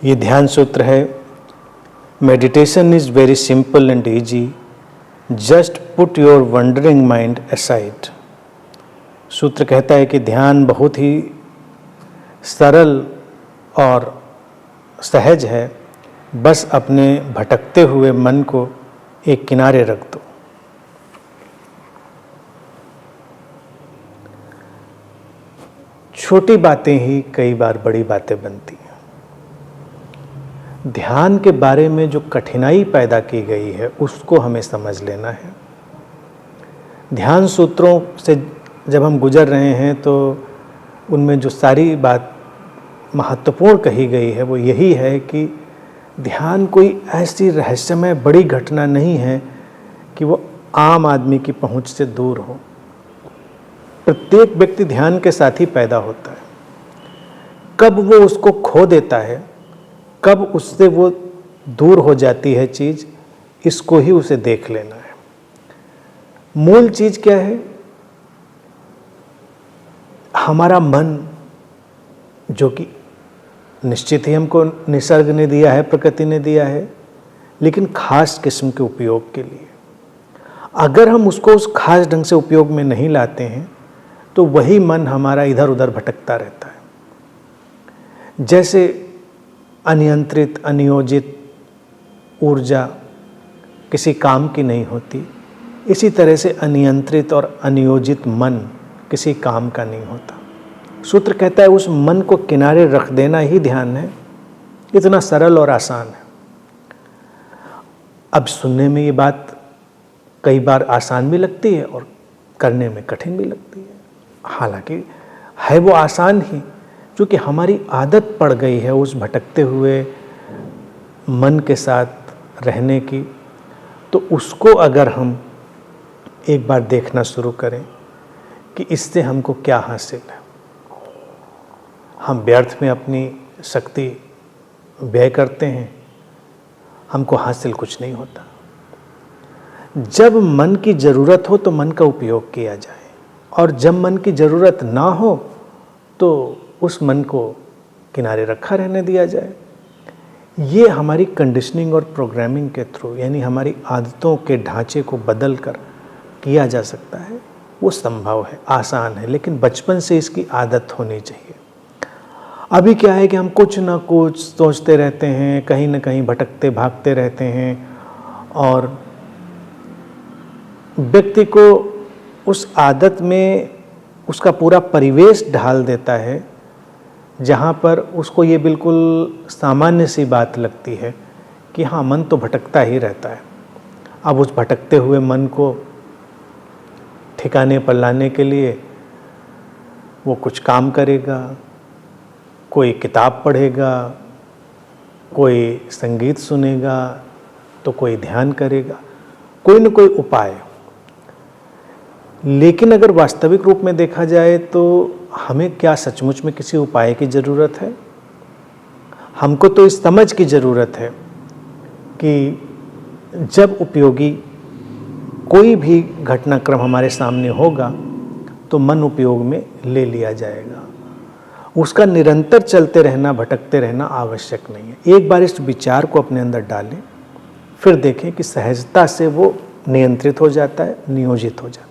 ये ध्यान सूत्र है, meditation is very simple and easy, just put your wondering mind aside. सूत्र कहता है कि ध्यान बहुत ही सरल और सहज है, बस अपने भटकते हुए मन को एक किनारे रख दो। छोटी बातें ही कई बार बड़ी बातें बनती हैं। ध्यान के बारे में जो कठिनाई पैदा की गई है उसको हमें समझ लेना है। ध्यान सूत्रों से जब हम गुजर रहे हैं तो उनमें जो सारी बात महत्वपूर्ण कही गई है वो यही है कि ध्यान कोई ऐसी रहस्यमय बड़ी घटना नहीं है कि वो आम आदमी की पहुंच से दूर हो। प्रत्येक व्यक्ति ध्यान के साथ ही पैदा होता है। कब वो उसको खो देता है, कब उससे वो दूर हो जाती है चीज़, इसको ही उसे देख लेना है। मूल चीज़ क्या है? हमारा मन, जो कि निश्चित ही हमको निसर्ग ने दिया है, प्रकृति ने दिया है, लेकिन खास किस्म के उपयोग के लिए। अगर हम उसको उस खास ढंग से उपयोग में नहीं लाते हैं तो वही मन हमारा इधर उधर भटकता रहता है। जैसे अनियंत्रित, अनियोजित ऊर्जा किसी काम की नहीं होती, इसी तरह से अनियंत्रित और अनियोजित मन किसी काम का नहीं होता। सूत्र कहता है उस मन को किनारे रख देना ही ध्यान है। इतना सरल और आसान है। अब सुनने में ये बात कई बार आसान भी लगती है और करने में कठिन भी लगती है। हालांकि है वो आसान ही, क्योंकि हमारी आदत पड़ गई है उस भटकते हुए मन के साथ रहने की। तो उसको अगर हम एक बार देखना शुरू करें कि इससे हमको क्या हासिल है। हम व्यर्थ में अपनी शक्ति व्यय करते हैं, हमको हासिल कुछ नहीं होता। जब मन की ज़रूरत हो तो मन का उपयोग किया जाए, और जब मन की ज़रूरत ना हो तो उस मन को किनारे रखा रहने दिया जाए। ये हमारी कंडीशनिंग और प्रोग्रामिंग के थ्रू, यानी हमारी आदतों के ढांचे को बदल कर किया जा सकता है। वो संभव है, आसान है, लेकिन बचपन से इसकी आदत होनी चाहिए। अभी क्या है कि हम कुछ ना कुछ सोचते रहते हैं, कहीं ना कहीं भटकते भागते रहते हैं, और व्यक्ति को उस आदत में उसका पूरा परिवेश ढाल देता है, जहाँ पर उसको ये बिल्कुल सामान्य सी बात लगती है कि हाँ, मन तो भटकता ही रहता है। अब उस भटकते हुए मन को ठिकाने पर लाने के लिए वो कुछ काम करेगा, कोई किताब पढ़ेगा, कोई संगीत सुनेगा, तो कोई ध्यान करेगा, कोई न कोई उपाय। लेकिन अगर वास्तविक रूप में देखा जाए तो हमें क्या सचमुच में किसी उपाय की ज़रूरत है? हमको तो इस समझ की ज़रूरत है कि जब उपयोगी कोई भी घटनाक्रम हमारे सामने होगा तो मन उपयोग में ले लिया जाएगा। उसका निरंतर चलते रहना, भटकते रहना आवश्यक नहीं है। एक बार इस विचार को अपने अंदर डालें, फिर देखें कि सहजता से वो नियंत्रित हो जाता है, नियोजित हो जाता है।